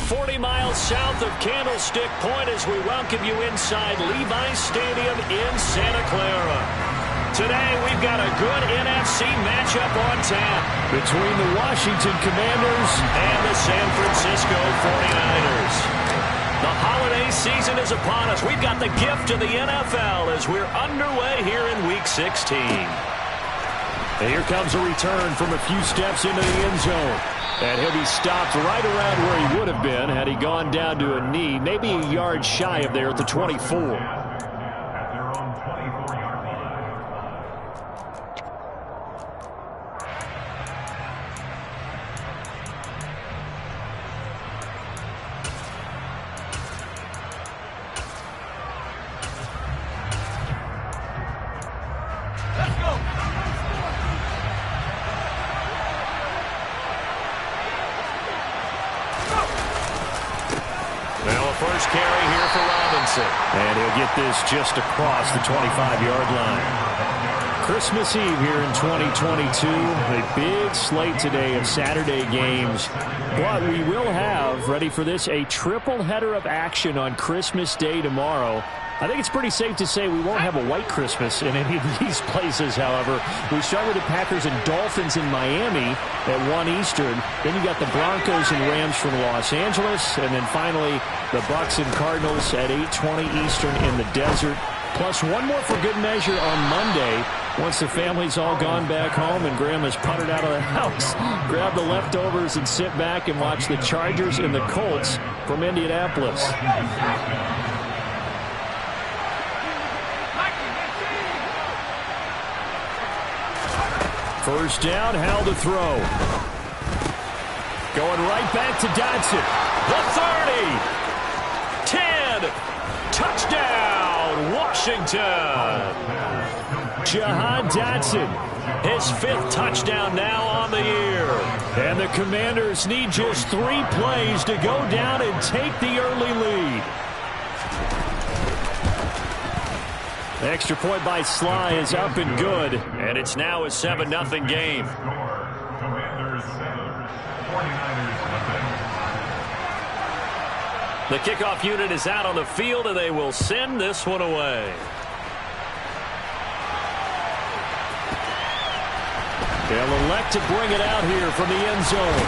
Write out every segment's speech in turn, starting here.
40 miles south of Candlestick Point as we welcome you inside Levi's Stadium in Santa Clara. Today, we've got a good NFC matchup on tap between the Washington Commanders and the San Francisco 49ers. The holiday season is upon us. We've got the gift of the NFL as we're underway here in Week 16. And here comes a return from a few steps into the end zone. And he'll be stopped right around where he would have been had he gone down to a knee, maybe a yard shy of there at the 24. First carry here for Robinson. And he'll get this just across the 25-yard line. Christmas Eve here in 2022. A big slate today of Saturday games. But we will have, ready for this, a triple header of action on Christmas Day tomorrow. I think it's pretty safe to say we won't have a white Christmas in any of these places, however. We start with the Packers and Dolphins in Miami at 1 Eastern. Then you got the Broncos and Rams from Los Angeles. And then finally, the Bucs and Cardinals at 8:20 Eastern in the desert. Plus one more for good measure on Monday. Once the family's all gone back home and Grandma's puttered out of the house, grab the leftovers and sit back and watch the Chargers and the Colts from Indianapolis. First down, Howell to throw. Going right back to Dotson. The 30. 10. Touchdown, Washington. Jahan Dotson, his 5th touchdown now on the year. And the Commanders need just 3 plays to go down and take the early lead. The extra point by Sly is up and good. And it's now a 7-0 game. The kickoff unit is out on the field, and they will send this one away. They'll elect to bring it out here from the end zone.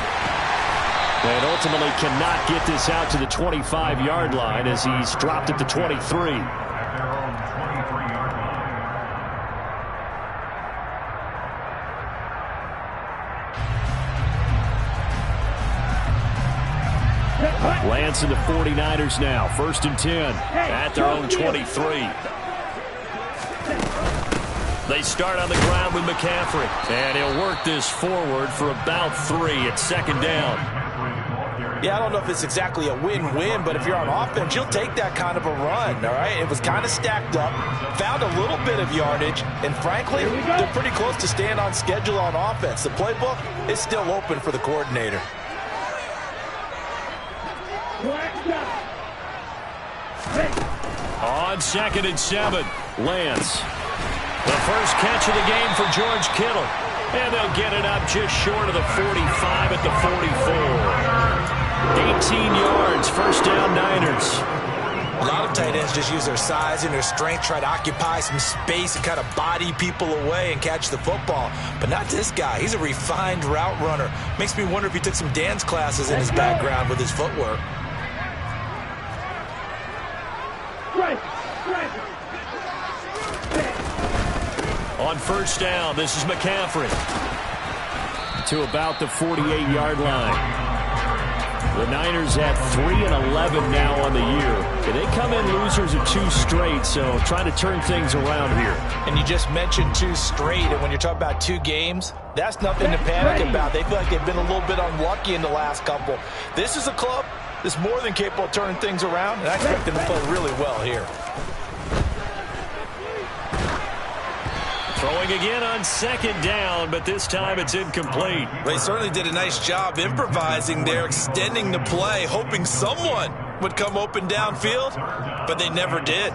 And ultimately cannot get this out to the 25-yard line as he's dropped at the 23. Lance and the 49ers now. 1st and 10 at their own 23. They start on the ground with McCaffrey. And he'll work this forward for about 3 at 2nd down. Yeah, I don't know if it's exactly a win-win, but if you're on offense, you'll take that kind of a run, all right? It was kind of stacked up, found a little bit of yardage, and frankly, they're pretty close to staying on schedule on offense. The playbook is still open for the coordinator. On 2nd and 7, Lance. The first catch of the game for George Kittle. And they'll get it up just short of the 45 at the 44. 18 yards, 1st down Niners. A lot of tight ends just use their size and their strength, try to occupy some space and kind of body people away and catch the football. But not this guy. He's a refined route runner. Makes me wonder if he took some dance classes in his background with his footwork. On 1st down, this is McCaffrey. To about the 48-yard line. The Niners at 3-11 now on the year. They come in losers of 2 straight, so trying to turn things around here. And you just mentioned 2 straight, and when you're talking about 2 games, that's nothing to panic about. They feel like they've been a little bit unlucky in the last couple. This is a club that's more than capable of turning things around, and I expect them to play really well here. Throwing again on 2nd down, but this time it's incomplete. They certainly did a nice job improvising there, extending the play, hoping someone would come open downfield, but they never did.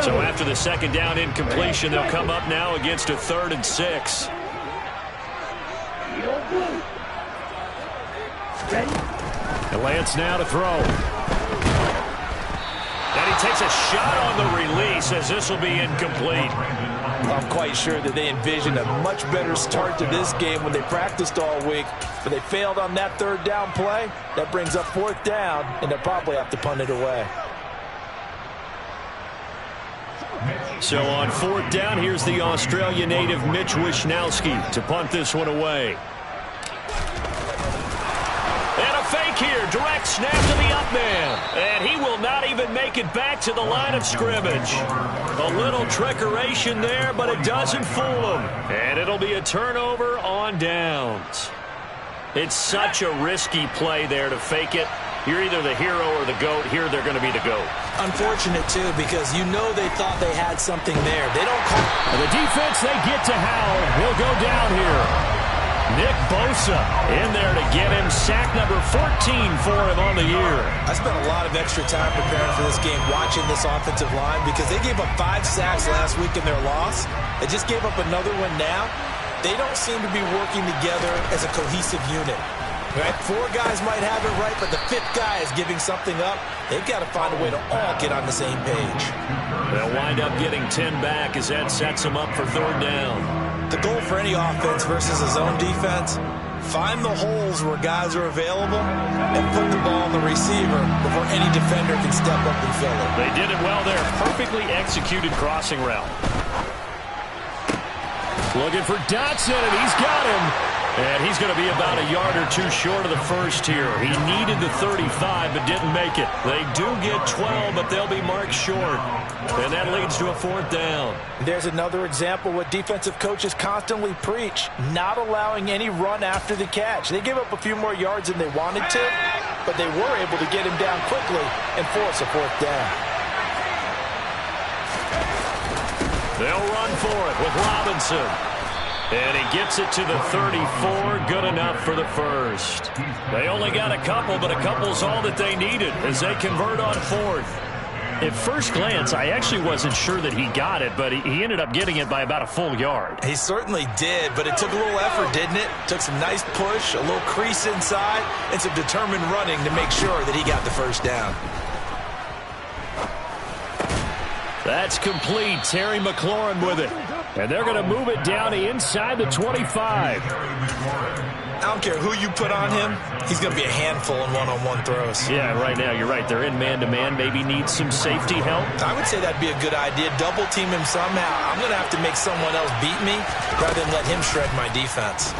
So after the 2nd down incompletion, they'll come up now against a 3rd and 6. And Lance now to throw. And he takes a shot on the release as this will be incomplete. I'm quite sure that they envisioned a much better start to this game when they practiced all week, but they failed on that third down play. That brings up fourth down, and they'll probably have to punt it away. So on fourth down, here's the Australia native Mitch Wishnowsky to punt this one away. And a fake here. Direct snap to the up man. And he will not even make it back to the line of scrimmage. A little trickeration there, but it doesn't fool him. And it'll be a turnover on downs. It's such a risky play there to fake it. You're either the hero or the GOAT. Here they're going to be the GOAT. Unfortunate, too, because you know they thought they had something there. They don't call. And the defense, they get to Howell. He'll go down here. Nick Bosa in there to get him. Sack number 14 for him on the year. I spent a lot of extra time preparing for this game watching this offensive line because they gave up 5 sacks last week in their loss. They just gave up another one now. They don't seem to be working together as a cohesive unit. Right? 4 guys might have it right, but the 5th guy is giving something up. They've got to find a way to all get on the same page. They'll wind up getting 10 back as that sets them up for third down. The goal for any offense versus a zone defense, find the holes where guys are available and put the ball on the receiver before any defender can step up and fill it. They did it well there. Perfectly executed crossing route. Looking for Dotson, and he's got him. And he's going to be about a yard or 2 short of the first here. He needed the 35, but didn't make it. They do get 12, but they'll be marked short. And that leads to a fourth down. There's another example what defensive coaches constantly preach, not allowing any run after the catch. They gave up a few more yards than they wanted to, but they were able to get him down quickly and force a fourth down. They'll run for it with Robinson. And he gets it to the 34. Good enough for the first. They only got a couple, but a couple's all that they needed as they convert on fourth. At first glance, I actually wasn't sure that he got it, but he ended up getting it by about a full yard. He certainly did, but it took a little effort, didn't it? Took some nice push, a little crease inside, and some determined running to make sure that he got the first down. That's complete. Terry McLaurin with it. And they're going to move it down inside the 25. I don't care who you put on him. He's going to be a handful in one-on-one throws. Yeah, right now you're right. They're in man-to-man. Maybe need some safety help. I would say that'd be a good idea. Double team him somehow. I'm going to have to make someone else beat me rather than let him shred my defense.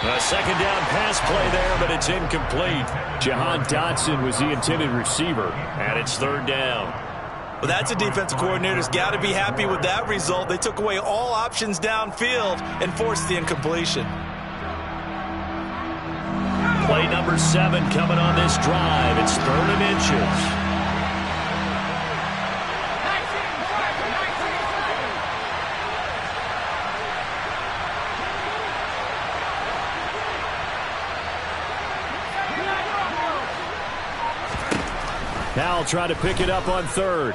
A second down pass play there, but it's incomplete. Jahan Dotson was the intended receiver, and it's third down. Well, that's a defensive coordinator's got to be happy with that result. They took away all options downfield and forced the incompletion. Play number 7 coming on this drive. It's 3rd and inches. Now try to pick it up on 3rd.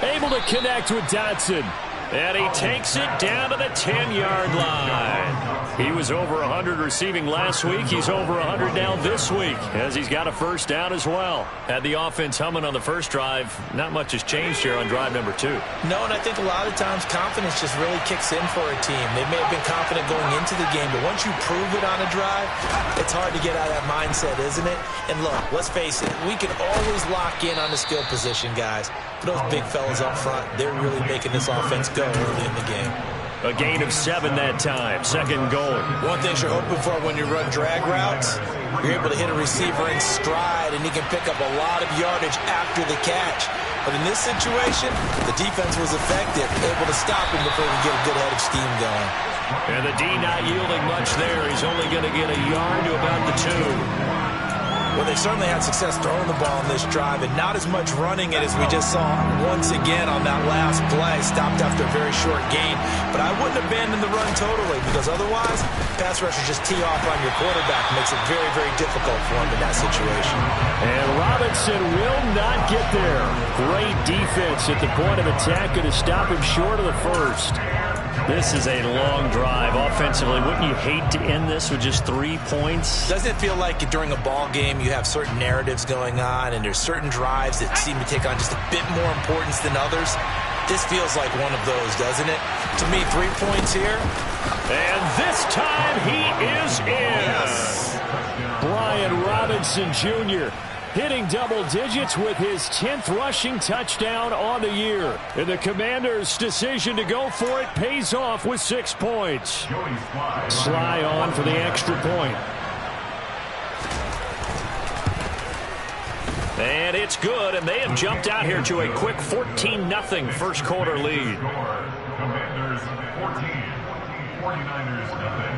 Able to connect with Dotson. And he takes it down to the 10-yard line. He was over 100 receiving last week. He's over 100 now this week as he's got a first down as well. Had the offense humming on the first drive. Not much has changed here on drive number 2. No, and I think a lot of times confidence just really kicks in for a team. They may have been confident going into the game, but once you prove it on a drive, it's hard to get out of that mindset, isn't it? And look, let's face it, we can always lock in on the skill position, guys. But those big fellas up front, they're really making this offense go early in the game. A gain of 7 that time. 2nd goal. One thing you're hoping for when you run drag routes, you're able to hit a receiver in stride, and he can pick up a lot of yardage after the catch. But in this situation, the defense was effective, able to stop him before we get a good head of steam going. And the D not yielding much there. He's only going to get a yard to about the 2. Well, they certainly had success throwing the ball on this drive and not as much running it as we just saw once again on that last play. Stopped after a very short gain. But I wouldn't abandon the run totally because otherwise, pass rushers just tee off on your quarterback. Makes it very, very difficult for him in that situation. And Robinson will not get there. Great defense at the point of attack. Going to stop him short of the first. This is a long drive offensively. Wouldn't you hate to end this with just 3 points? Doesn't it feel like during a ball game you have certain narratives going on and there's certain drives that seem to take on just a bit more importance than others? This feels like one of those, doesn't it? To me, 3 points here. And this time he is in. Yes. Brian Robinson Jr. hitting double digits with his 10th rushing touchdown on the year. And the Commanders' decision to go for it pays off with 6 points. Sly on for the extra point. And it's good, and they have jumped out here to a quick 14-0 first quarter lead. Commanders 14, 49ers nothing.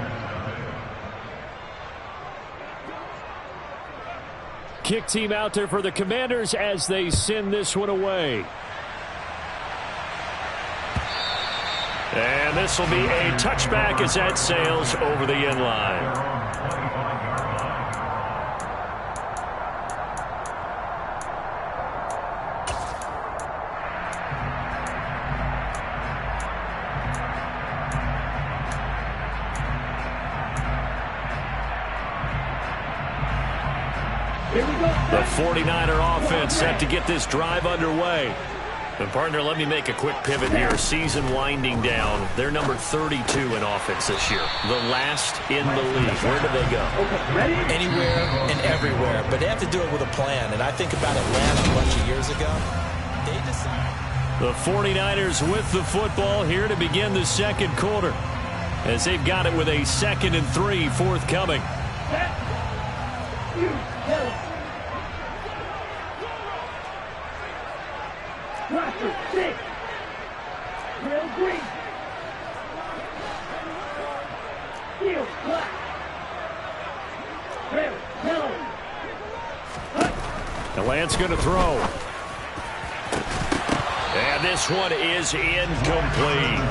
Kick team out there for the Commanders as they send this one away. And this will be a touchback as that sails over the end line. The 49er offense set to get this drive underway. And partner, let me make a quick pivot here. Season winding down. They're number 32 in offense this year. The last in the league. Where do they go? Anywhere and everywhere. But they have to do it with a plan. And I think about Atlanta a bunch of years ago. They decided. The 49ers with the football here to begin the second quarter, as they've got it with a 2nd and 3 forthcoming. Roster 6. Real green. Field black. Real yellow. The Lance going to throw. And this one is incomplete.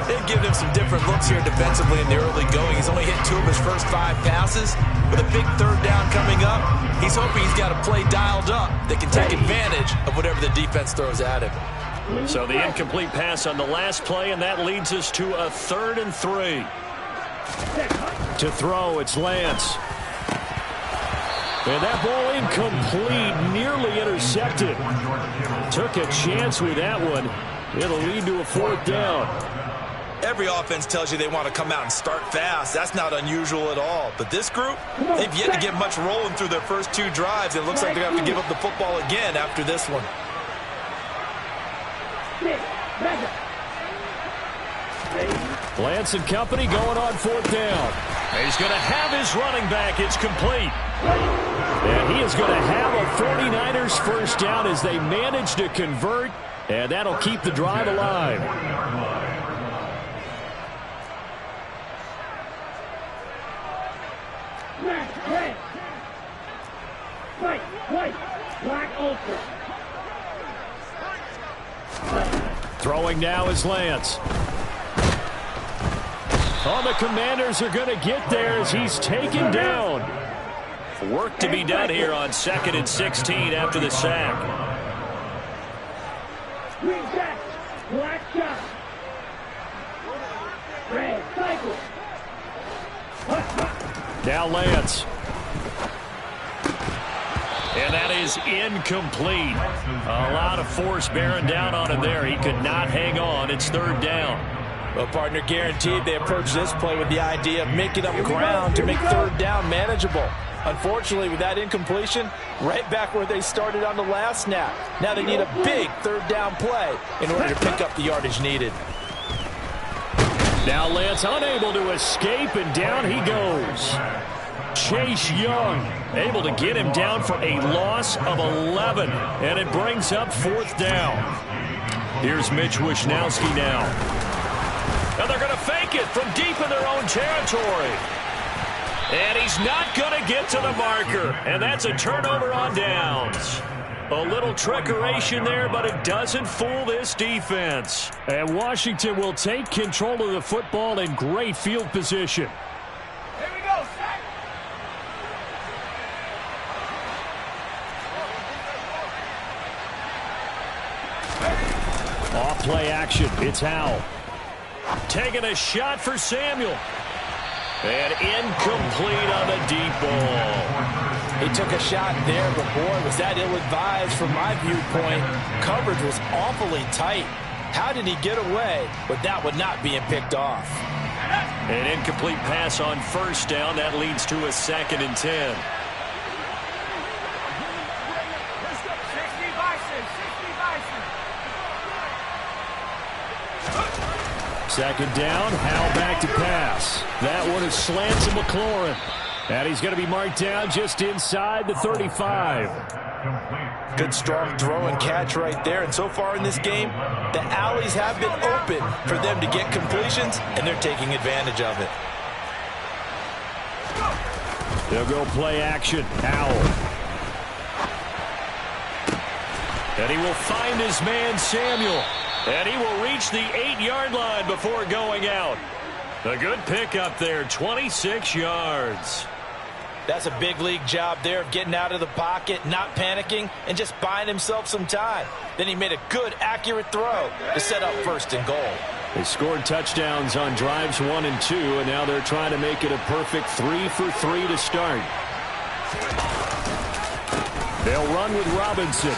They've given him some different looks here defensively in the early going. He's only hit 2 of his first 5 passes. With a big 3rd down coming up, he's hoping he's got a play dialed up that can take advantage of whatever the defense throws at him. So the incomplete pass on the last play, and that leads us to a 3rd and 3. To throw, it's Lance. And that ball incomplete, nearly intercepted. Took a chance with that one. It'll lead to a 4th down. Every offense tells you they want to come out and start fast. That's not unusual at all. But this group, they've yet to get much rolling through their first 2 drives. It looks like they're going to have to give up the football again after this one. Lance and company going on 4th down. He's going to have his running back. It's complete. And he is going to have a 49ers first down as they manage to convert. And that'll keep the drive alive. Red. White. Black ultra. Throwing now is Lance. Oh, the Commanders are going to get there as he's taken down. Work to be done here on 2nd and 16 after the sack. Green jack. Black shot. Red cycle. Now Lance. And that is incomplete. A lot of force bearing down on him there. He could not hang on. It's 3rd down. Well, partner, guaranteed they approach this play with the idea of making up ground to make 3rd down manageable. Unfortunately, with that incompletion, right back where they started on the last snap. Now they need a big 3rd down play in order to pick up the yardage needed. Now Lance unable to escape, and down he goes. Chase Young able to get him down for a loss of 11, and it brings up 4th down. Here's Mitch Wishnowsky now. And they're going to fake it from deep in their own territory. And he's not going to get to the marker. And that's a turnover on downs. A little trickeration there, but it doesn't fool this defense. And Washington will take control of the football in great field position. Here we go, Sack. Off play action. It's Howell. Taking a shot for Samuel. And incomplete on the deep ball. He took a shot there, but boy, was that ill-advised from my viewpoint. Coverage was awfully tight. How did he get away with that one not being picked off? An incomplete pass on first down. That leads to a 2nd and 10. Second down, Howell back to pass. That one is slant to McLaurin. And he's going to be marked down just inside the 35. Good strong throw and catch right there. And so far in this game, the alleys have been open for them to get completions, and they're taking advantage of it. They'll go play action. Howell. And he will find his man, Samuel. And he will reach the 8-yard line before going out. A good pickup there, 26 yards. That's a big league job there of getting out of the pocket, not panicking, and just buying himself some time. Then he made a good, accurate throw to set up 1st and goal. They scored touchdowns on drives 1 and 2, and now they're trying to make it a perfect 3 for 3 to start. They'll run with Robinson.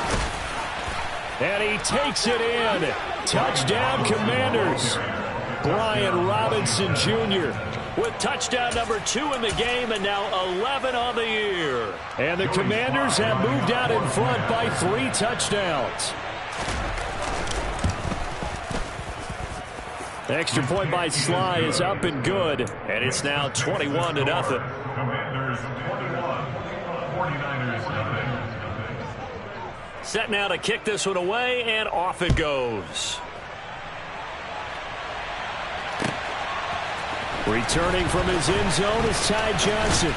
And he takes it in. Touchdown, Commanders. Brian Robinson Jr. with touchdown number 2 in the game, and now 11 on the year. And the Commanders have moved out in front by 3 touchdowns. The extra point by Sly is up and good. And it's now 21-0. Commanders 21, 49ers nothing. Set now to kick this one away, and off it goes. Returning from his end zone is Ty Johnson.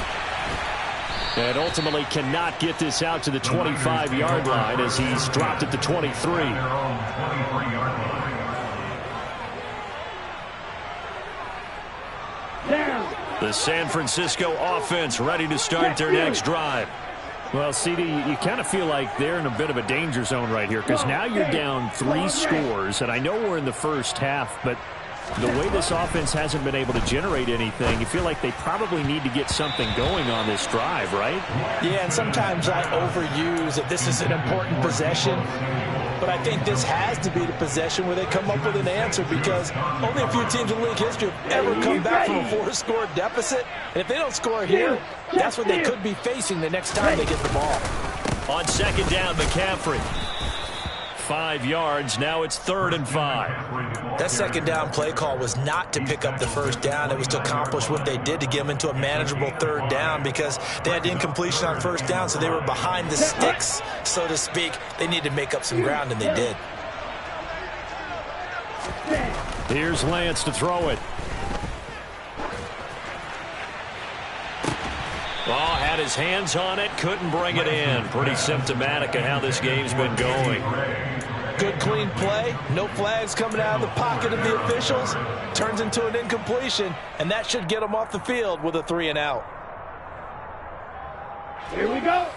And ultimately cannot get this out to the 25-yard line as he's dropped at the 23. The San Francisco offense ready to start their next drive. Well, CD, you kind of feel like they're in a bit of a danger zone right here because now you're down 3 scores, and I know we're in the first half, but the way this offense hasn't been able to generate anything, you feel like they probably need to get something going on this drive, right? Yeah, and sometimes I overuse that this is an important possession, but I think this has to be the possession where they come up with an answer because only a few teams in league history have ever come back from a 4-score deficit. And if they don't score here, that's what they could be facing the next time they get the ball. On 2nd down, McCaffrey. 5 yards. Now it's 3rd and 5. That 2nd down play call was not to pick up the 1st down. It was to accomplish what they did to get them into a manageable 3rd down because they had incompletion on 1st down, so they were behind the sticks, so to speak. They needed to make up some ground, and they did. Here's Lance to throw it. Oh, had his hands on it, couldn't bring it in. Pretty symptomatic of how this game's been going. Good, clean play. No flags coming out of the pocket of the officials. Turns into an incompletion, and that should get them off the field with a 3 and out. Here we go.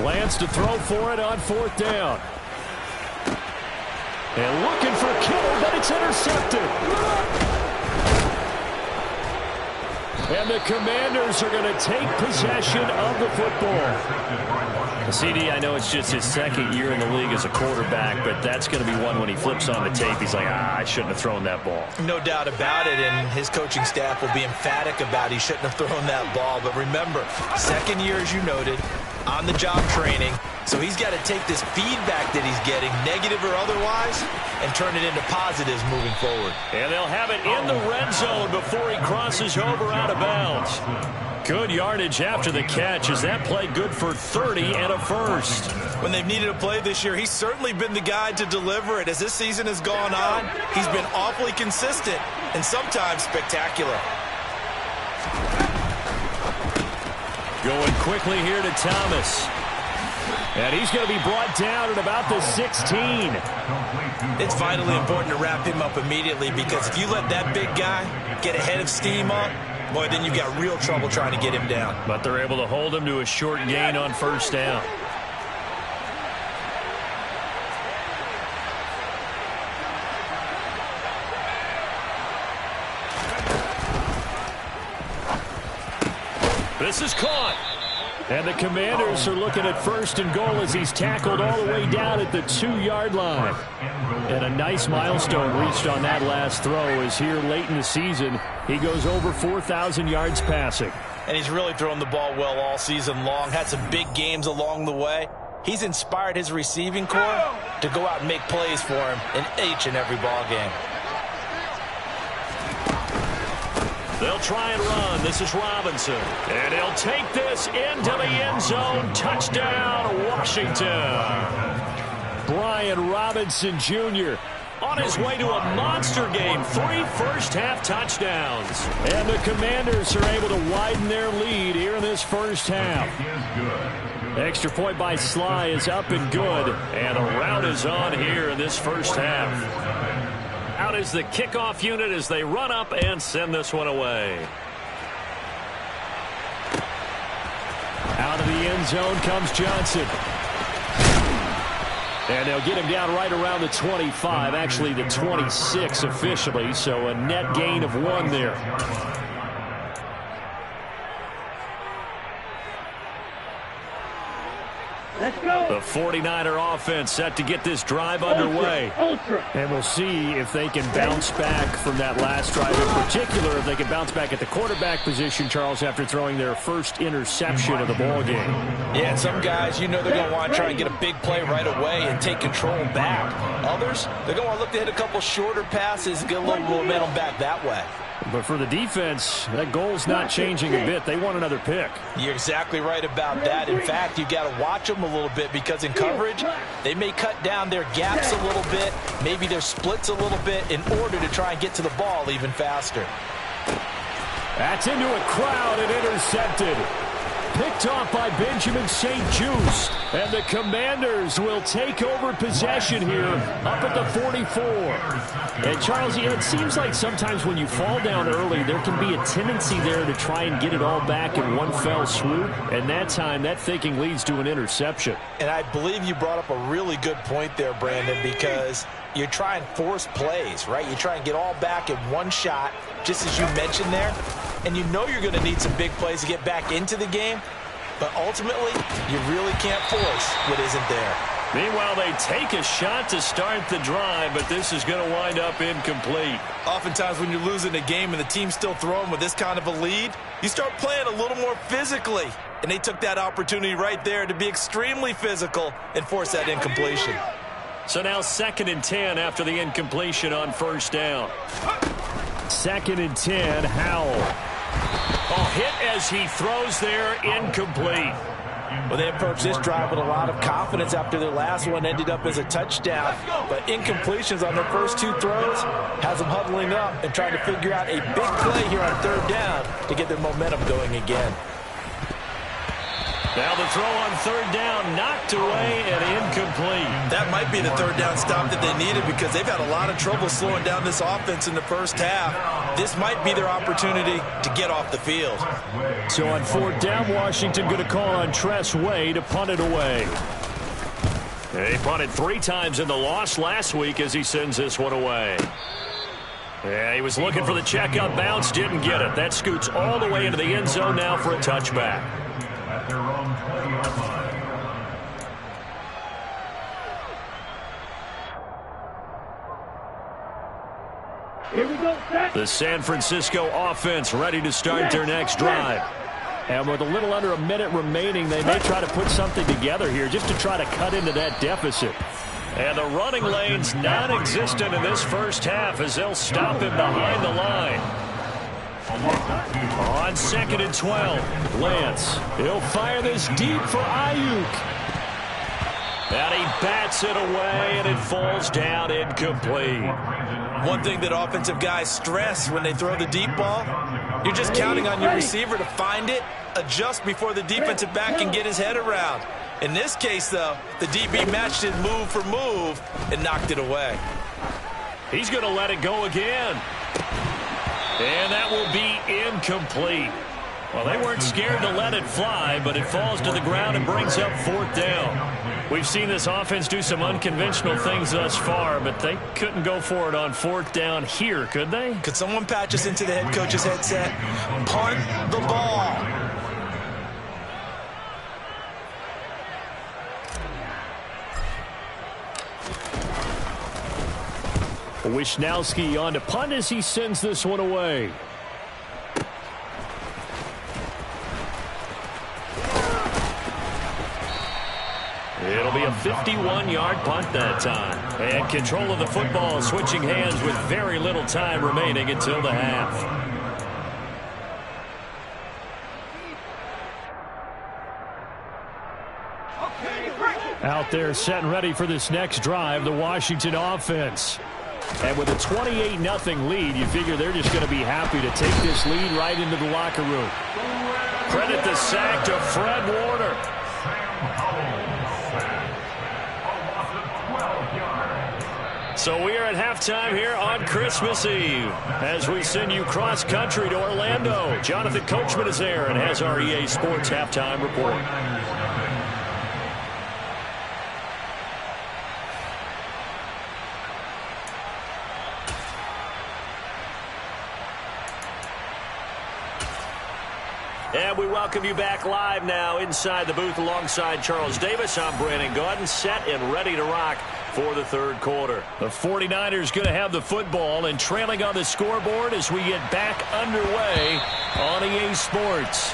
Lance to throw for it on 4th down. And looking for Kittle, but it's intercepted. And the Commanders are going to take possession of the football. CD, I know it's just his 2nd year in the league as a quarterback, but that's going to be one when he flips on the tape. He's like, I shouldn't have thrown that ball. No doubt about it, and his coaching staff will be emphatic about he shouldn't have thrown that ball. But remember, 2nd year, as you noted, on-the-job training. So he's got to take this feedback that he's getting, negative or otherwise, and turn it into positives moving forward. And they'll have it in the red zone before he crosses over out of bounds. Good yardage after the catch as that play good for 30 and a first. When they've needed a play this year, he's certainly been the guy to deliver it. As this season has gone on, he's been awfully consistent and sometimes spectacular. Going quickly here to Thomas. And he's going to be brought down at about the 16. It's vitally important to wrap him up immediately because if you let that big guy get ahead of steam up, boy, then you've got real trouble trying to get him down. But they're able to hold him to a short gain on 1st down. This is caught. And the Commanders are looking at 1st and goal as he's tackled all the way down at the 2-yard line. And a nice milestone reached on that last throw as here late in the season, he goes over 4,000 yards passing. And he's really thrown the ball well all season long. Had some big games along the way. He's inspired his receiving corps to go out and make plays for him in each and every ball game. They'll try and run. This is Robinson. And he'll take this into the end zone. Touchdown, Washington. Brian Robinson Jr. on his way to a monster game. 3 first-half touchdowns. And the Commanders are able to widen their lead here in this first half. Extra point by Sly is up and good. And a rout is on here in this first half. Out is the kickoff unit as they run up and send this one away. Out of the end zone comes Johnson. And they'll get him down right around the 25, actually the 26 officially, so a net gain of 1 there. Let's go. The 49er offense set to get this drive underway. Ultra. And we'll see if they can bounce back from that last drive. In particular, if they can bounce back at the quarterback position, Charles, after throwing their first interception of the ball game. Yeah, and some guys, you know they're going to want to try and get a big play right away and take control back. Others, they're going to want to look to hit a couple shorter passes and get a little momentum back that way. But for the defense, that goal's not changing a bit. They want another pick. You're exactly right about that. In fact, you've got to watch them a little bit because in coverage, they may cut down their gaps a little bit, maybe their splits a little bit in order to try and get to the ball even faster. That's into a crowd and intercepted. Picked off by Benjamin St-Juste. And the Commanders will take over possession here up at the 44. And Charles, it seems like sometimes when you fall down early, there can be a tendency there to try and get it all back in one fell swoop. And that time, that thinking leads to an interception. And I believe you brought up a really good point there, Brandon, because you try and force plays, right? You try and get all back in one shot, just as you mentioned there. And you know you're going to need some big plays to get back into the game. But ultimately, you really can't force what isn't there. Meanwhile, they take a shot to start the drive, but this is going to wind up incomplete. Oftentimes when you're losing a game and the team's still throwing with this kind of a lead, you start playing a little more physically. And they took that opportunity right there to be extremely physical and force that incompletion. So now 2nd and 10 after the incompletion on first down. 2nd and 10, Howell. A hit as he throws there, incomplete. Well, they approached this drive with a lot of confidence after their last one ended up as a touchdown. But incompletions on their first 2 throws has them huddling up and trying to figure out a big play here on 3rd down to get their momentum going again. Now the throw on 3rd down, knocked away and incomplete. That might be the 3rd down stop that they needed because they've had a lot of trouble slowing down this offense in the first half. This might be their opportunity to get off the field. So on 4th down, Washington going to call on Tress Way to punt it away. He punted 3 times in the loss last week as he sends this one away. Yeah, he was looking for the checkup bounce, didn't get it. That scoots all the way into the end zone now for a touchback. At their own 20-yard line. Here we go, set. The San Francisco offense ready to start their next drive. And with a little under a minute remaining, they may try to put something together here just to try to cut into that deficit. And the running lane's non-existent in this first half as they'll stop him behind the line. On 2nd and 12, Lance, he'll fire this deep for Ayuk. And he bats it away, and it falls down incomplete. One thing that offensive guys stress when they throw the deep ball, you're just counting on your receiver to find it, adjust before the defensive back can get his head around. In this case, though, the DB matched it move for move and knocked it away. He's going to let it go again. And that will be incomplete. Well, they weren't scared to let it fly, but it falls to the ground and brings up 4th down. We've seen this offense do some unconventional things thus far, but they couldn't go for it on 4th down here, could they? Could someone patch us into the head coach's headset? Punt the ball. Wisnowski on to punt as he sends this one away. It'll be a 51-yard punt that time. And control of the football switching hands with very little time remaining until the half. Out there set and ready for this next drive, the Washington offense. And with a 28-0 lead, you figure they're just going to be happy to take this lead right into the locker room. Credit the sack to Fred Warner. So we are at halftime here on Christmas Eve as we send you cross-country to Orlando. Jonathan Coachman is there and has our EA Sports halftime report. And we welcome you back live now inside the booth alongside Charles Davis. I'm Brandon Gaudin, set and ready to rock for the third quarter. The 49ers going to have the football and trailing on the scoreboard as we get back underway on EA Sports.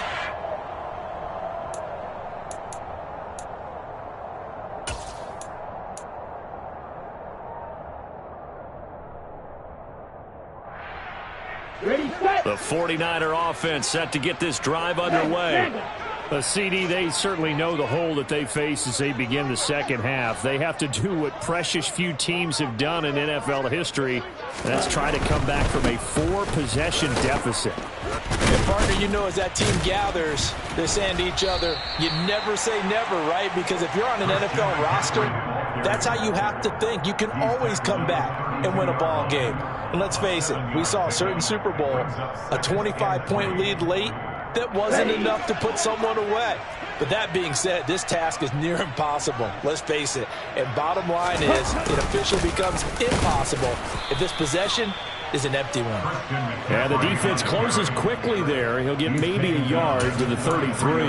The 49er offense set to get this drive underway. The CD, they certainly know the hole that they face as they begin the second half. They have to do what precious few teams have done in NFL history. That's try to come back from a 4-possession deficit. And partner, you know, as that team gathers, they're saying to each other, you never say never, right? Because if you're on an NFL roster, that's how you have to think. You can always come back and win a ball game. And let's face it, we saw a certain Super Bowl, a 25-point lead late, that wasn't enough to put someone away. But that being said, this task is near impossible. Let's face it. And bottom line is, it officially becomes impossible if this possession is an empty one. Yeah, the defense closes quickly there. He'll get maybe a yard to the 33.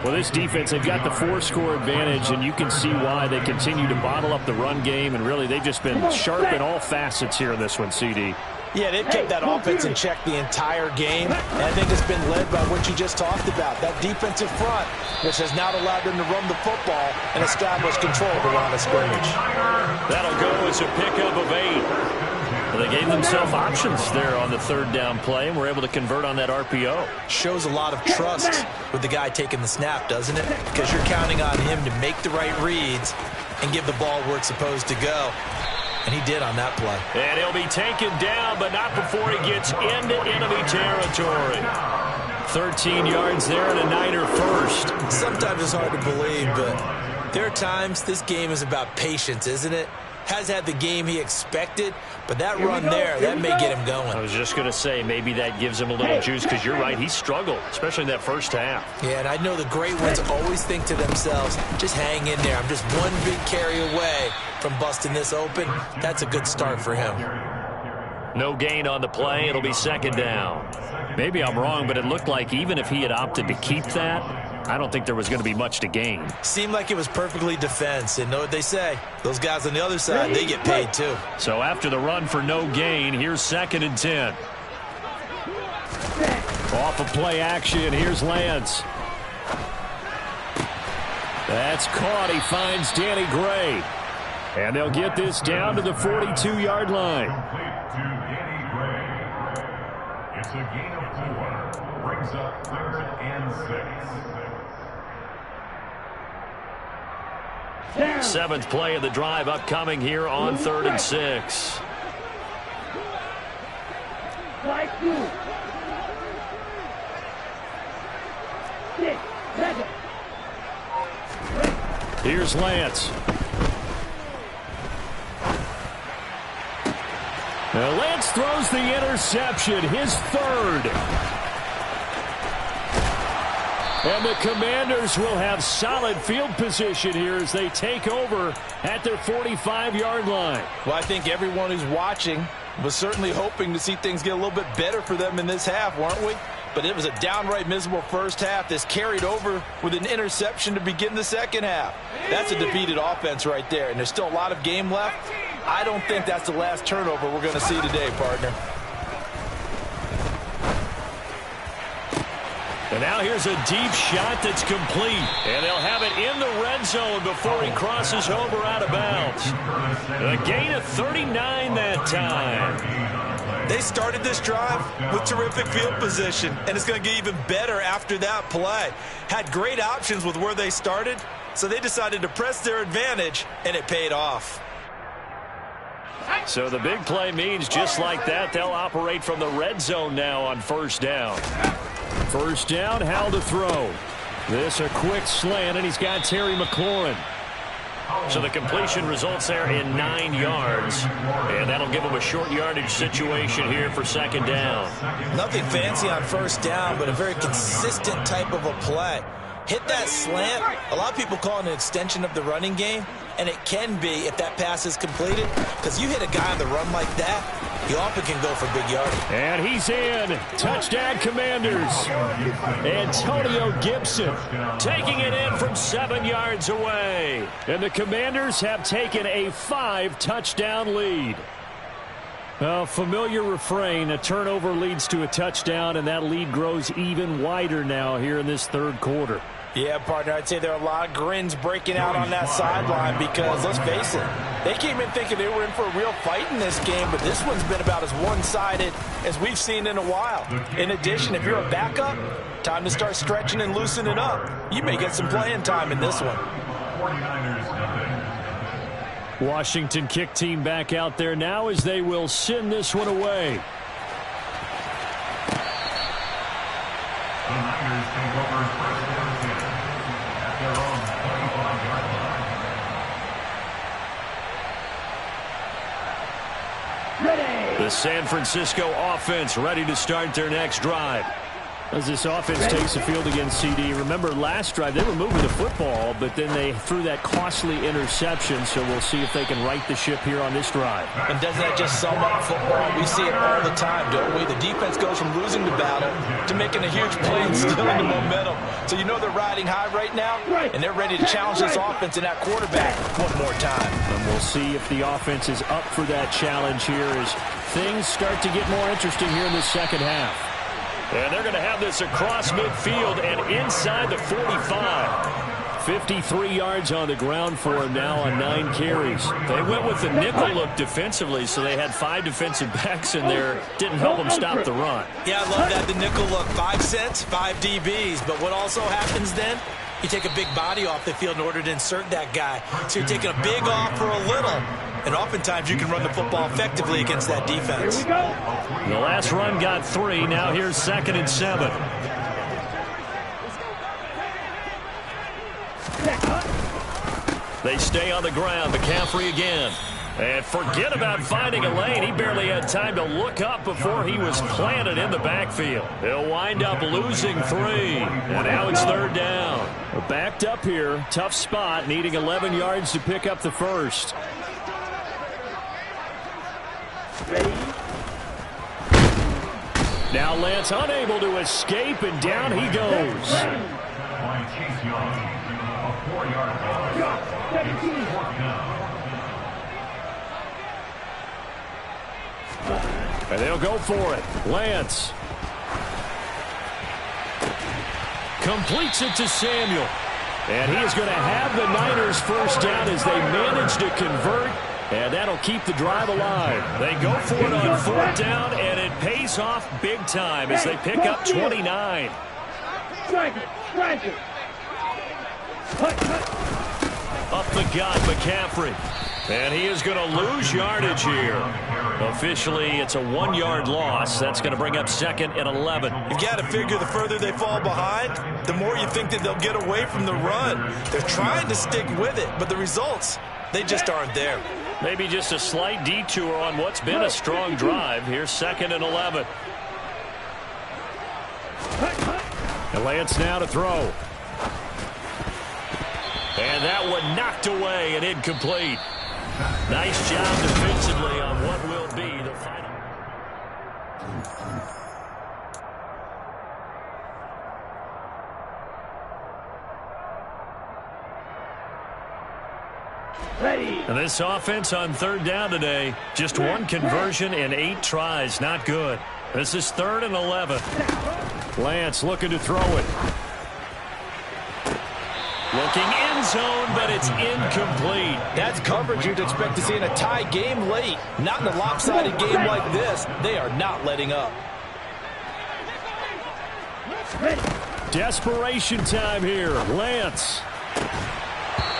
Well, this defense, they've got the 4-score advantage, and you can see why they continue to bottle up the run game, and really they've just been sharp in all facets here in this one, CD. Yeah, they've kept that offense in check the entire game, and I think it's been led by what you just talked about, that defensive front, which has now allowed them to run the football and establish control of the line of scrimmage. That'll go as a pickup of 8. Well, they gave themselves options there on the third down play and were able to convert on that RPO. Shows a lot of trust with the guy taking the snap, doesn't it? Because you're counting on him to make the right reads and give the ball where it's supposed to go. And he did on that play. And he'll be taken down, but not before he gets into enemy territory. 13 yards there and a Niner first. Sometimes it's hard to believe, but there are times this game is about patience, isn't it? Has had the game he expected, but that run there, that may get him going. I was just going to say, maybe that gives him a little juice, because you're right, he struggled, especially in that first half. Yeah, and I know the great ones always think to themselves, just hang in there. I'm just one big carry away from busting this open. That's a good start for him. No gain on the play. It'll be second down. Maybe I'm wrong, but it looked like even if he had opted to keep that, I don't think there was going to be much to gain. Seemed like it was perfectly defense. And know what they say? Those guys on the other side, they get paid too. So after the run for no gain, here's 2nd and 10. Off of play action, here's Lance. That's caught. He finds Danny Gray. And they'll get this down to the 42-yard line. It's a gain of 4. Brings up 3rd and 6. 7th play of the drive upcoming here on 3rd and 6. Here's Lance. Now Lance throws the interception, his 3rd. And the Commanders will have solid field position here as they take over at their 45-yard line. Well, I think everyone who's watching was certainly hoping to see things get a little bit better for them in this half, weren't we? But it was a downright miserable first half. This carried over with an interception to begin the second half. That's a defeated offense right there, and there's still a lot of game left. I don't think that's the last turnover we're going to see today, partner. And now here's a deep shot that's complete. And they'll have it in the red zone before he crosses over out of bounds. A gain of 39 that time. They started this drive with terrific field position, and it's going to get even better after that play. Had great options with where they started, so they decided to press their advantage, and it paid off. So the big play means just like that, they'll operate from the red zone now on first down. First down, Howell to throw. This a quick slant, and he's got Terry McLaurin. So the completion results there in 9 yards. And that'll give him a short yardage situation here for second down. Nothing fancy on first down, but a very consistent type of a play. Hit that slant. A lot of people call it an extension of the running game, and it can be if that pass is completed, because you hit a guy on the run like that, he often can go for big yardage. And he's in. Touchdown, Commanders. Antonio Gibson Taking it in from 7 yards away. and the Commanders have taken a 5-touchdown lead. A familiar refrain, a turnover leads to a touchdown, and that lead grows even wider now here in this third quarter. Yeah, partner, I'd say there are a lot of grins breaking out on that sideline because, let's face it, they came in thinking they were in for a real fight in this game, but this one's been about as one-sided as we've seen in a while. In addition, if you're a backup, time to start stretching and loosening up. You may get some playing time in this one. 49ers nothing. Washington kick team back out there now as they will send this one away. The Niners take over first down 10 at their own 25-yard line. Ready. The San Francisco offense ready to start their next drive. As this offense takes the field against CD, remember last drive they were moving the football, but then they threw that costly interception, so we'll see if they can right the ship here on this drive. And doesn't that just sum up football? We see it all the time, don't we? The defense goes from losing the battle to making a huge play and stealing the momentum. So you know they're riding high right now, and they're ready to challenge this offense and that quarterback one more time. And we'll see if the offense is up for that challenge here as things start to get more interesting here in the second half. And they're going to have this across midfield and inside the 45. 53 yards on the ground for him now on 9 carries. They went with the nickel look defensively, so they had 5 defensive backs in there. Didn't help them stop the run. Yeah, I love that, the nickel look. 5 cents, 5 DBs. But what also happens then? You take a big body off the field in order to insert that guy. So you're taking a big off for a little. And oftentimes you can run the football effectively against that defense. Here we go. The last run got 3. Now here's 2nd and 7. They stay on the ground. McCaffrey again. And forget about finding a lane. He barely had time to look up before he was planted in the backfield. He'll wind up losing 3. And now it's 3rd down. We're backed up here. Tough spot, needing 11 yards to pick up the first. Ready. Now Lance unable to escape, and down he goes. By Chase Young, a 4-yard loss. Drop. 17. 4th down. And they'll go for it. Lance completes it to Samuel. And he is going to have the Niners first down as they manage to convert. And that'll keep the drive alive. They go for it on 4th down, and it pays off big time as they pick up 29. Strike it. Strike it. Cut, cut. Up the gut, McCaffrey. And he is going to lose yardage here. Officially, it's a 1-yard loss. That's going to bring up 2nd and 11. You've got to figure the further they fall behind, the more you think that they'll get away from the run. They're trying to stick with it, but the results, they just aren't there. Maybe just a slight detour on what's been a strong drive. Here's 2nd and 11. And Lance now to throw. And that one knocked away and incomplete. Nice job defensively on what will be the final. Ready. And this offense on third down today, just one conversion and 8 tries. Not good. This is 3rd and 11. Lance looking to throw it. Looking end zone, but it's incomplete. That's coverage you'd expect to see in a tie game late. Not in a lopsided game like this. They are not letting up. Ready. Desperation time here. Lance.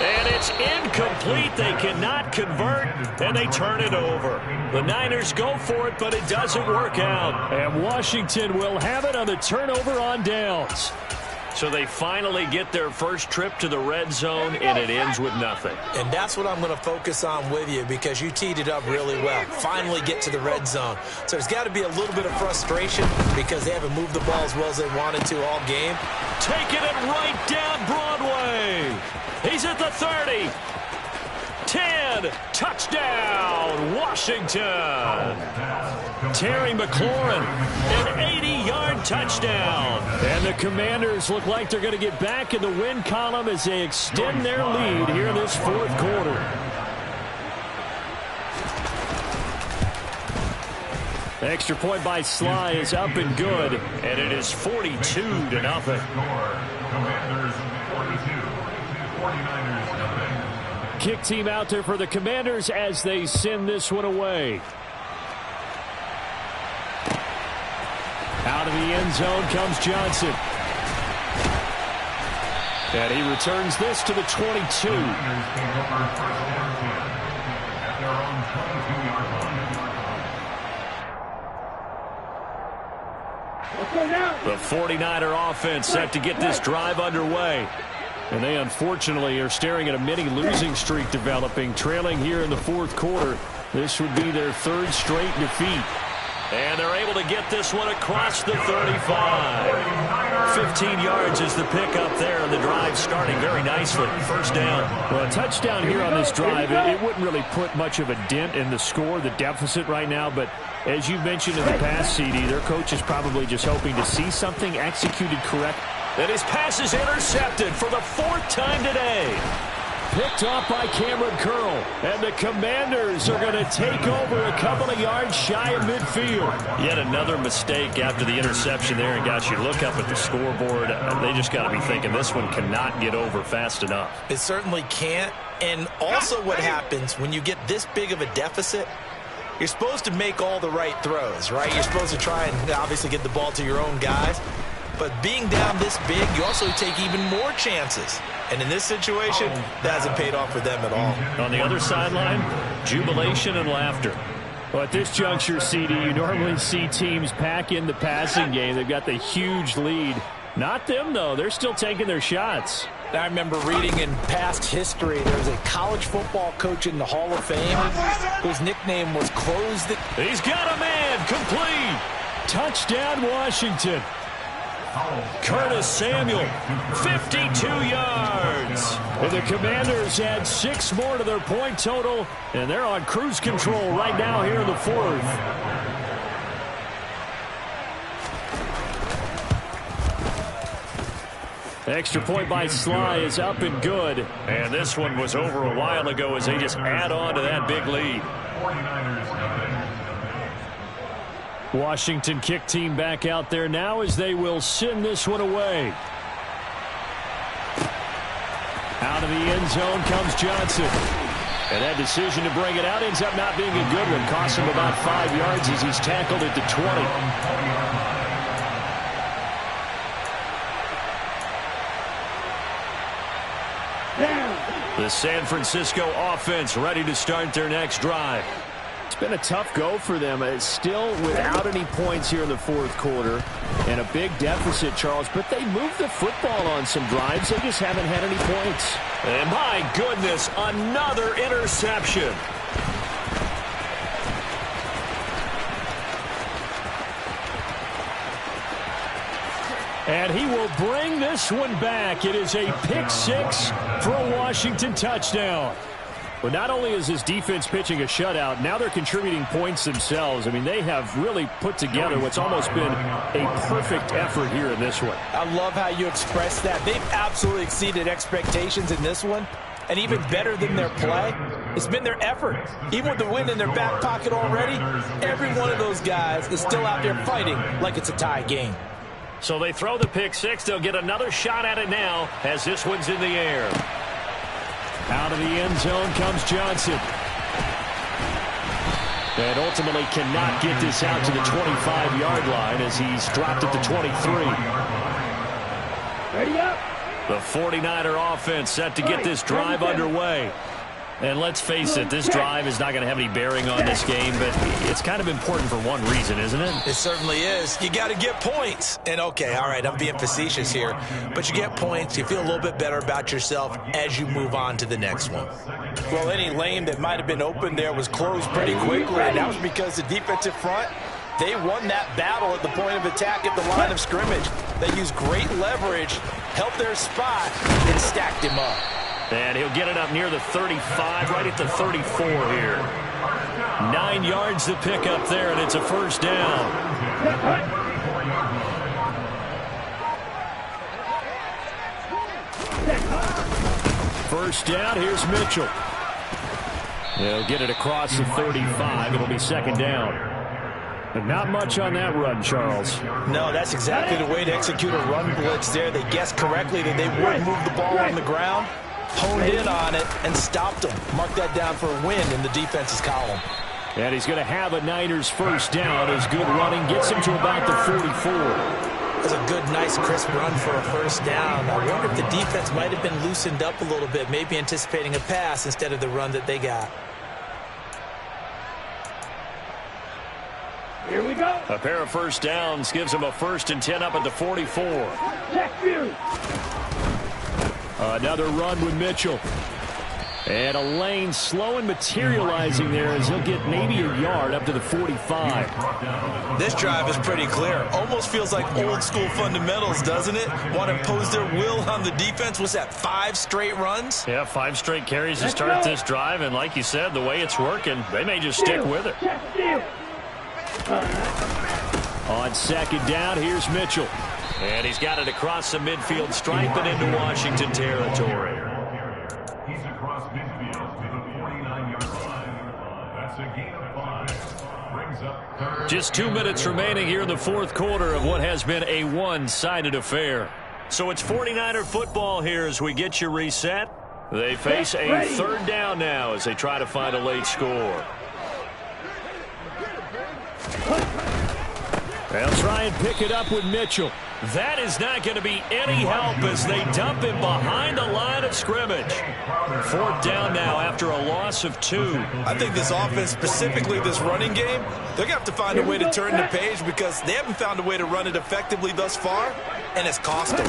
And it's incomplete. They cannot convert, and they turn it over. The Niners go for it, but it doesn't work out. And Washington will have it on the turnover on downs. So they finally get their first trip to the red zone, and it ends with nothing. And that's what I'm going to focus on with you because you teed it up really well. Finally get to the red zone. So there's got to be a little bit of frustration because they haven't moved the ball as well as they wanted to all game. Taking it right down Broadway. He's at the 30. 10. Touchdown, Washington. Terry McLaurin. An 80-yard touchdown. And the Commanders look like they're going to get back in the win column as they extend their lead here in this 4th quarter. Extra point by Sly is up and good. And it is 42-0. Commanders 42, 49ers nothing. Kick team out there for the Commanders as they send this one away. Out of the end zone comes Johnson. And he returns this to the 22. Niners take over 1st and 10 at their own 22-yard line. Let's go now. The 49er offense set to get this drive underway. And they unfortunately are staring at a mini losing streak developing, trailing here in the 4th quarter. This would be their 3rd straight defeat. And they're able to get this one across the 35. 15 yards is the pickup there, and the drive starting very nicely. First down. Well, a touchdown here on this drive, it wouldn't really put much of a dent in the score, the deficit right now, but as you mentioned in the past, CD, their coach is probably just hoping to see something executed correct. And his pass is intercepted for the 4th time today. Picked off by Cameron Curl. And the Commanders are going to take over a couple of yards shy of midfield. Yet another mistake after the interception there. And, guys, you look up at the scoreboard, they just got to be thinking this one cannot get over fast enough. It certainly can't. And also what happens when you get this big of a deficit, you're supposed to make all the right throws, right? You're supposed to try and obviously get the ball to your own guys. But being down this big, you also take even more chances. And in this situation, that hasn't paid off for them at all. On the other sideline, jubilation and laughter. Well, at this juncture, CD, you normally see teams pack in the passing game. They've got the huge lead. Not them, though. They're still taking their shots. I remember reading in past history, there was a college football coach in the Hall of Fame whose nickname was Close the... He's got a man, complete. Touchdown, Washington. Curtis Samuel, 52 yards. And the Commanders add 6 more to their point total, and they're on cruise control right now here in the 4th. Extra point by Sly is up and good. And this one was over a while ago as they just add on to that big lead. 49ers nothing. Washington kick team back out there now as they will send this one away. Out of the end zone comes Johnson. And that decision to bring it out ends up not being a good one. Costs him about 5 yards as he's tackled at the 20. The San Francisco offense ready to start their next drive. It's been a tough go for them. It's still without any points here in the 4th quarter and a big deficit, Charles. But they moved the football on some drives. They just haven't had any points. And my goodness, another interception. And he will bring this one back. It is a pick 6 for a Washington touchdown. But not only is his defense pitching a shutout, now they're contributing points themselves. I mean, they have really put together what's almost been a perfect effort here in this one. I love how you express that. They've absolutely exceeded expectations in this one. And even better than their play, it's been their effort. Even with the win in their back pocket already, every one of those guys is still out there fighting like it's a tie game. So they throw the pick six. They'll get another shot at it now as this one's in the air. Out of the end zone comes Johnson. And ultimately cannot get this out to the 25-yard line as he's dropped at the 23. Ready up. The 49er offense set to get this drive underway. And let's face it, this drive is not going to have any bearing on this game, but it's kind of important for one reason, isn't it? It certainly is. You got to get points. And okay, all right, I'm being facetious here, but you get points, you feel a little bit better about yourself as you move on to the next one. Well, any lane that might have been open there was closed pretty quickly, and that was because the defensive front, they won that battle at the point of attack at the line of scrimmage. They used great leverage, held their spot, and stacked him up. And he'll get it up near the 35, right at the 34 here. 9 yards to pick up there, and it's a first down. First down, here's Mitchell. He'll get it across the 35. It'll be second down. But not much on that run, Charles. No, that's exactly the way to execute a run blitz there. They guessed correctly that they would move the ball on the ground, honed in on it, and stopped them. Mark that down for a win in the defense's column. And he's going to have a Niners first down as good running gets him to about the 44. That's a good, nice, crisp run for a first down. I wonder if the defense might have been loosened up a little bit, maybe anticipating a pass instead of the run that they got. Here we go. A pair of first downs gives him a 1st and 10 up at the 44. Check view. Another run with Mitchell. And a lane slow and materializing there as he'll get maybe a yard up to the 45. This drive is pretty clear. Almost feels like old school fundamentals, doesn't it? Want to impose their will on the defense. What's that, 5 straight runs? Yeah, 5 straight carries to start this drive. And like you said, the way it's working, they may just stick with it. Check view. On second down, here's Mitchell. And he's got it across the midfield stripe and into Washington territory. He's across midfield to the 49-yard line. That's a gain of 5. Brings up third. Just 2 minutes remaining here in the fourth quarter of what has been a one-sided affair. So it's 49er football here as we get you reset. They face a third down now as they try to find a late score. They'll try and pick it up with Mitchell. That is not going to be any help as they dump him behind the line of scrimmage. 4th down now after a loss of 2. I think this offense, specifically this running game, they're going to have to find a way to turn the page because they haven't found a way to run it effectively thus far, and it's cost them.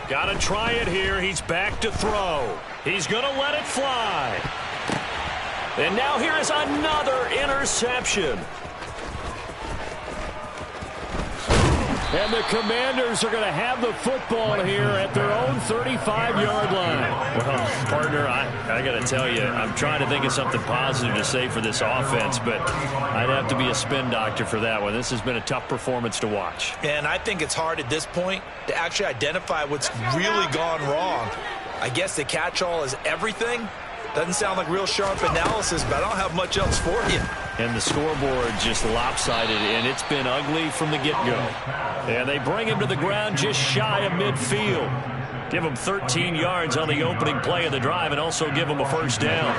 Got to try it here. He's back to throw. He's going to let it fly. And now here is another interception. And the Commanders are going to have the football here at their own 35-yard line. Well, partner, I got to tell you, I'm trying to think of something positive to say for this offense, but I'd have to be a spin doctor for that one. This has been a tough performance to watch. And I think it's hard at this point to actually identify what's really gone wrong. I guess the catch-all is everything. Doesn't sound like real sharp analysis, but I don't have much else for you. And the scoreboard just lopsided, and it's been ugly from the get-go. And they bring him to the ground just shy of midfield. Give him 13 yards on the opening play of the drive and also give him a first down.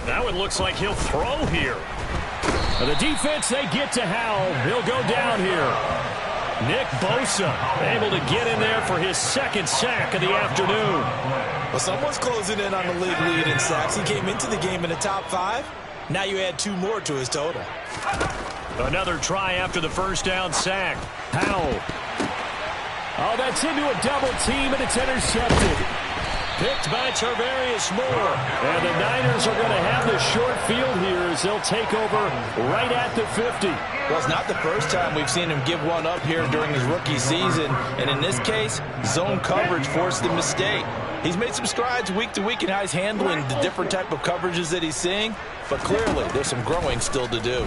Now it looks like he'll throw here. The defense, they get to Howell. He'll go down here. Nick Bosa able to get in there for his 2nd sack of the afternoon. Well, someone's closing in on the league lead in sacks. He came into the game in the top 5. Now you add 2 more to his total. Another try after the first down sack. Howell. Oh, that's into a double team, and it's intercepted. Picked by Tarvarius Moore. And the Niners are going to have the short field here as they'll take over right at the 50. Well, it's not the first time we've seen him give one up here during his rookie season. And in this case, zone coverage forced the mistake. He's made some strides week to week in how he's handling the different type of coverages that he's seeing. But clearly, there's some growing still to do.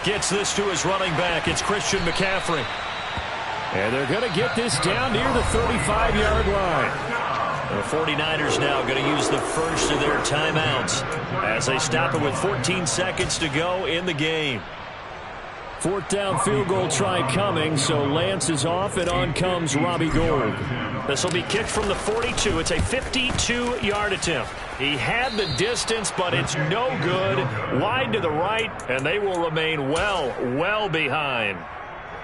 Gets this to his running back. It's Christian McCaffrey. And they're going to get this down near the 35-yard line. The 49ers now going to use the first of their timeouts as they stop it with 14 seconds to go in the game. Fourth down field goal try coming, so Lance is off, and on comes Robbie Gould. This will be kicked from the 42. It's a 52-yard attempt. He had the distance, but it's no good. Wide to the right, and they will remain well behind.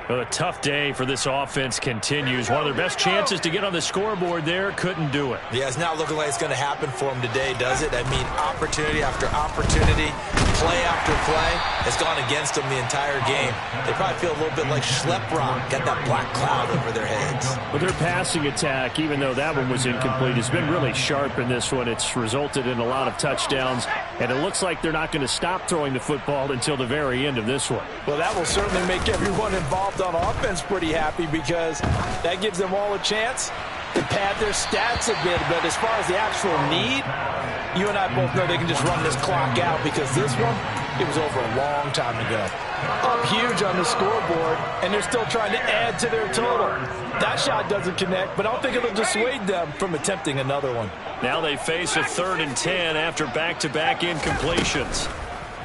A tough day for this offense continues. One of their best chances to get on the scoreboard there, couldn't do it. Yeah, it's not looking like it's going to happen for them today, does it? I mean, opportunity after opportunity, play after play has gone against them the entire game. They probably feel a little bit like Schlepp-Rock, got that black cloud over their heads. But their passing attack, even though that one was incomplete, has been really sharp in this one. It's resulted in a lot of touchdowns, and it looks like they're not going to stop throwing the football until the very end of this one. Well, that will certainly make everyone involved on offense pretty happy, because that gives them all a chance to pad their stats a bit. But as far as the actual need, you and I both know they can just run this clock out, because this one, it was over a long time ago. Up huge on the scoreboard, and they're still trying to add to their total. That shot doesn't connect, but I don't think it'll dissuade them from attempting another one. Now they face a 3rd and 10 after back-to-back incompletions.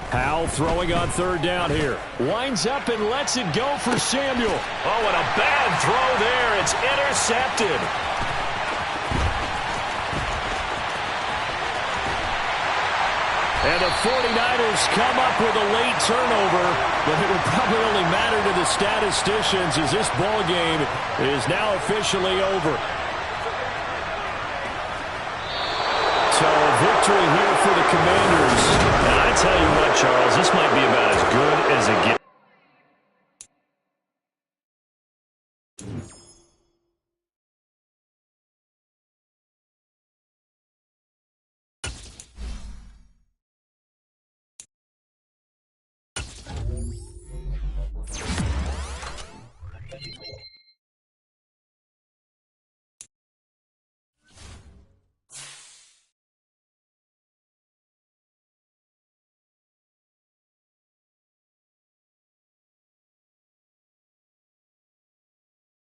Howell throwing on third down here. Winds up and lets it go for Samuel. Oh, and a bad throw there. It's intercepted. And the 49ers come up with a late turnover, but it will probably only matter to the statisticians as this ball game is now officially over. So a victory here for the Commanders. And I tell you what, Charles, this might be about as good as it gets.